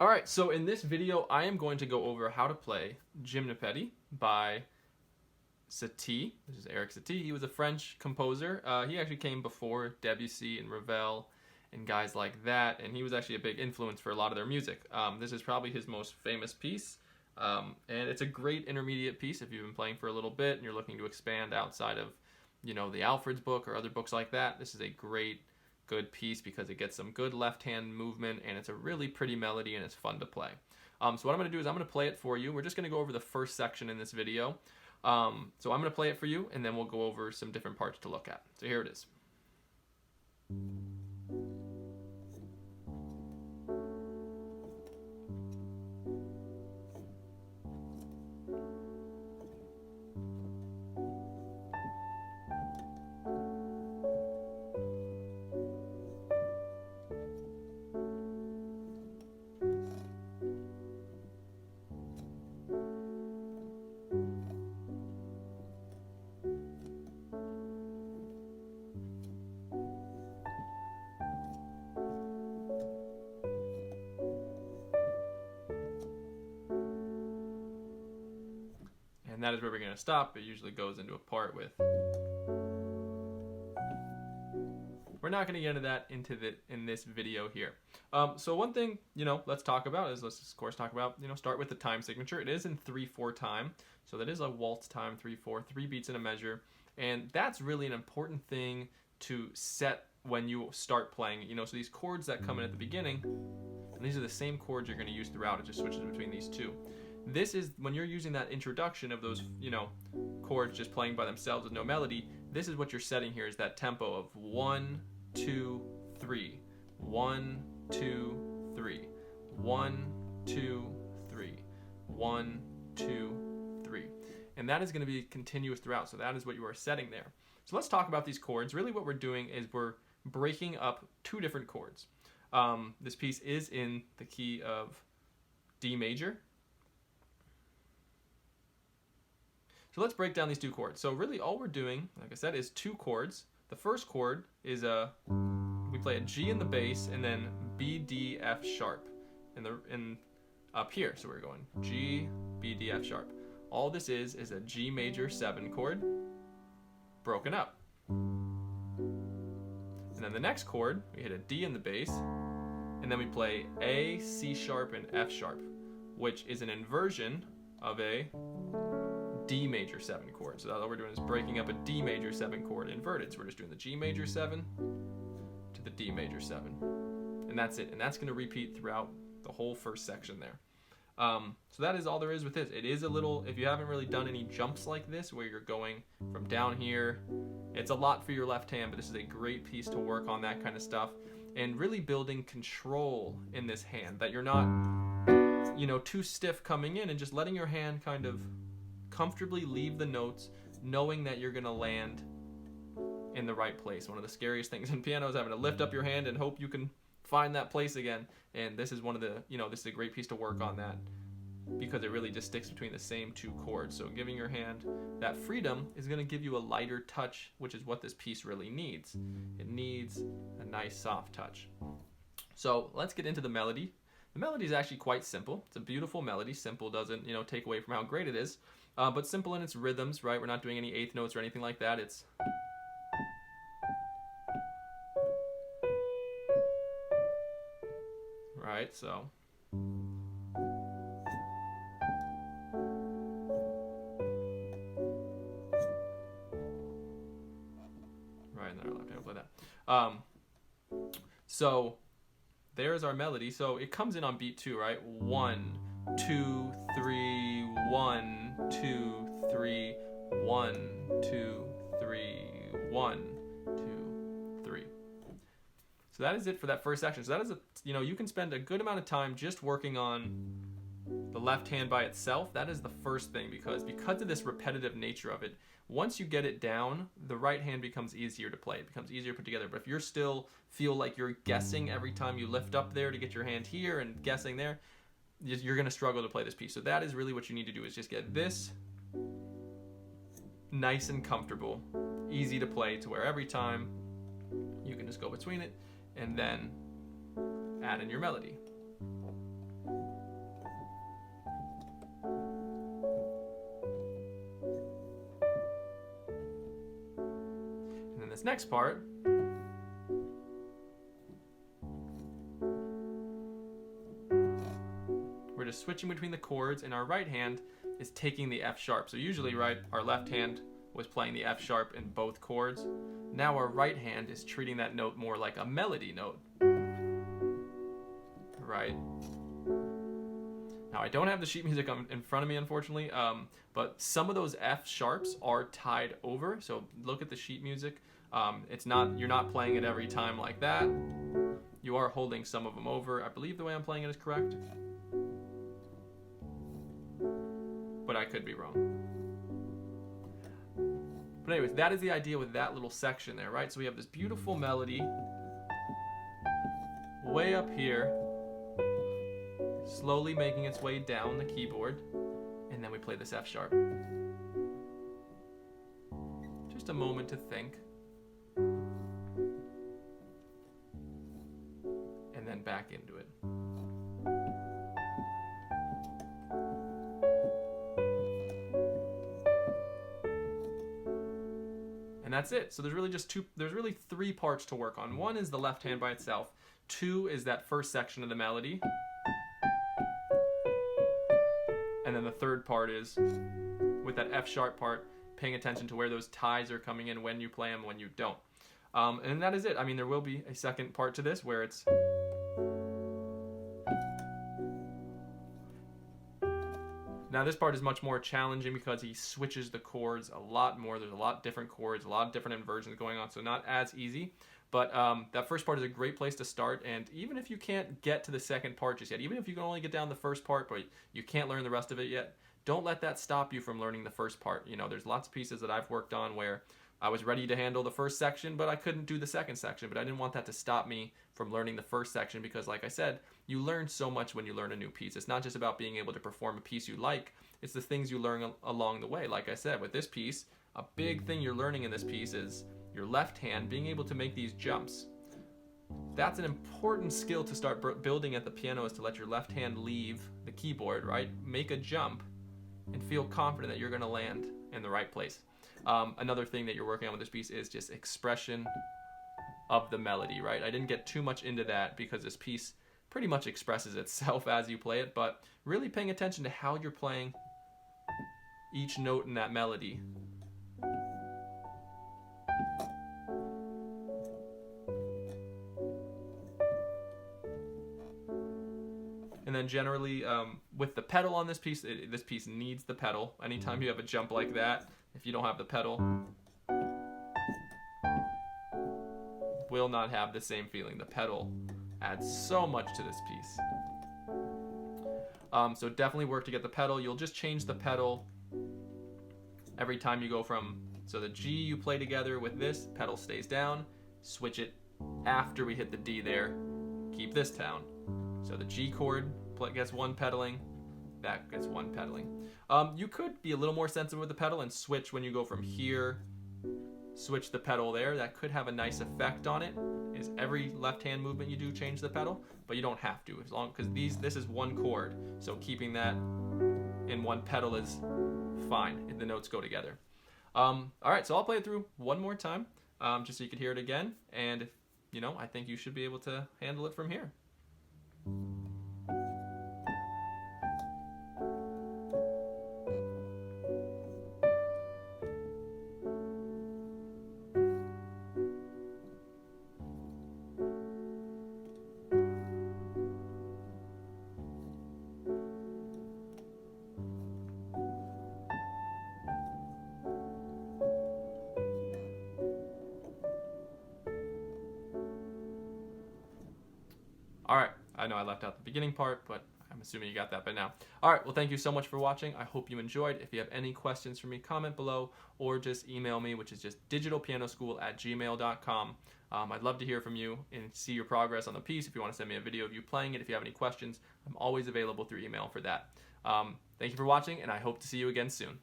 Alright, so in this video I am going to go over how to play Gymnopedie by Satie. This is Erik Satie. He was a French composer. He actually came before Debussy and Ravel and guys like that, and he was actually a big influence for a lot of their music. This is probably his most famous piece, and it's a great intermediate piece if you've been playing for a little bit and you're looking to expand outside of, you know, the Alfred's book or other books like that. This is a good piece because it gets some good left hand movement and it's a really pretty melody and it's fun to play. So what I'm going to do is I'm going to play it for you. We're just going to go over the first section in this video. So I'm going to play it for you and then we'll go over some different parts to look at. So here it is. And that is where we're going to stop. It usually goes into a part with... We're not going to get into that in this video here. So one thing, let's talk about is, let's of course talk about, start with the time signature. It is in 3/4 time. So that is a waltz time, 3/4, 3 beats in a measure. And that's really an important thing to set when you start playing. So these chords that come in at the beginning, and these are the same chords you're going to use throughout. It just switches between these two. This is when you're using that introduction of those, chords just playing by themselves with no melody. This is what you're setting here, is that tempo of 1, 2, 3, 1, 2, 3, 1, 2, 3, 1, 2, 3. And that is going to be continuous throughout. So that is what you are setting there. So let's talk about these chords. Really what we're doing is we're breaking up 2 different chords. This piece is in the key of D major. So let's break down these 2 chords. So really all we're doing, like I said, is 2 chords. The first chord is we play a G in the bass and then B, D, F sharp in up here. So we're going G, B, D, F sharp. All this is a G major 7 chord broken up. And then the next chord, we hit a D in the bass and then we play A, C sharp, and F sharp, which is an inversion of a D major 7 chord. So all we're doing is breaking up a D major 7 chord inverted. So we're just doing the G major 7 to the D major 7. And that's it. And that's going to repeat throughout the whole first section there. So that is all there is with this. It is a little, if you haven't really done any jumps like this where you're going from down here, it's a lot for your left hand, but this is a great piece to work on that kind of stuff and really building control in this hand, that you're not, too stiff coming in and just letting your hand kind of comfortably leave the notes, knowing that you're going to land in the right place. One of the scariest things in piano is having to lift up your hand and hope you can find that place again. And this is one of the, this is a great piece to work on that, because it really just sticks between the same 2 chords. So giving your hand that freedom is going to give you a lighter touch, which is what this piece really needs. It needs a nice soft touch. So let's get into the melody. The melody is actually quite simple. It's a beautiful melody. Simple doesn't, take away from how great it is. But simple in its rhythms, right? We're not doing any 8th notes or anything like that. It's... Right, so... Right, and then our left hand will play that. So, there's our melody. So it comes in on beat 2, right? 1, 2, 3, 1, 2, 3, 1, 2, 3, 1, 2, 3. So that is it for that first section. So that is you can spend a good amount of time just working on the left hand by itself. That is the first thing, because of this repetitive nature of it, once you get it down, the right hand becomes easier to play. It becomes easier to put together. But if you still feel like you're guessing every time you lift up there to get your hand here and guessing there, you're going to struggle to play this piece. So that is really what you need to do, is just get this nice and comfortable, easy to play, to where every time you can just go between it and then add in your melody. this next part, we're just switching between the chords, and our right hand is taking the F sharp. So usually, right, our left hand was playing the F sharp in both chords. Now our right hand is treating that note more like a melody note. Right? Now I don't have the sheet music in front of me, unfortunately, but some of those F sharps are tied over. So look at the sheet music. You're not playing it every time like that. You are holding some of them over. I believe the way I'm playing it is correct, but I could be wrong. But anyways, that is the idea with that little section there, right? So we have this beautiful melody way up here, slowly making its way down the keyboard, and then we play this F sharp. Just a moment to think. And then back into it. And that's it. So there's really three parts to work on. One is the left hand by itself. Two is that first section of the melody. And then the third part is, with that F sharp part, paying attention to where those ties are coming in, when you play them, when you don't. And that is it. I mean, there will be a second part to this where it's... Now this part is much more challenging because he switches the chords a lot more. There's a lot different chords, a lot of different inversions going on, so not as easy. But that first part is a great place to start, and even if you can't get to the second part just yet, even if you can only get down the first part but you can't learn the rest of it yet, don't let that stop you from learning the first part. You know, there's lots of pieces that I've worked on where I was ready to handle the first section, but I couldn't do the second section. But I didn't want that to stop me from learning the first section because, like I said, you learn so much when you learn a new piece. It's not just about being able to perform a piece you like. It's the things you learn along the way. Like I said, with this piece, a big thing you're learning in this piece is your left hand being able to make these jumps. That's an important skill to start building at the piano, is to let your left hand leave the keyboard, right? Make a jump and feel confident that you're going to land in the right place. Another thing that you're working on with this piece is just expression of the melody, right? I didn't get too much into that because this piece pretty much expresses itself as you play it, but really paying attention to how you're playing each note in that melody. And then generally, with the pedal on this piece needs the pedal. Anytime you have a jump like that, if you don't have the pedal, will not have the same feeling. The pedal adds so much to this piece. So definitely work to get the pedal. You'll just change the pedal every time you go from, so the G you play together with this, pedal stays down, switch it after we hit the D there, keep this down. So the G chord gets one pedaling, that gets one pedaling. You could be a little more sensitive with the pedal and switch when you go from here, switch the pedal there. That could have a nice effect on it. Is every left hand movement you do change the pedal, but you don't have to, as long because this is one chord, so keeping that in one pedal is fine if the notes go together. All right, so I'll play it through one more time, just so you can hear it again, and I think you should be able to handle it from here. All right, I know I left out the beginning part, but I'm assuming you got that by now. All right, well, thank you so much for watching. I hope you enjoyed. If you have any questions for me, comment below or just email me, which is just digitalpianoschool@gmail.com. I'd love to hear from you and see your progress on the piece. If you want to send me a video of you playing it, if you have any questions, I'm always available through email for that. Thank you for watching, and I hope to see you again soon.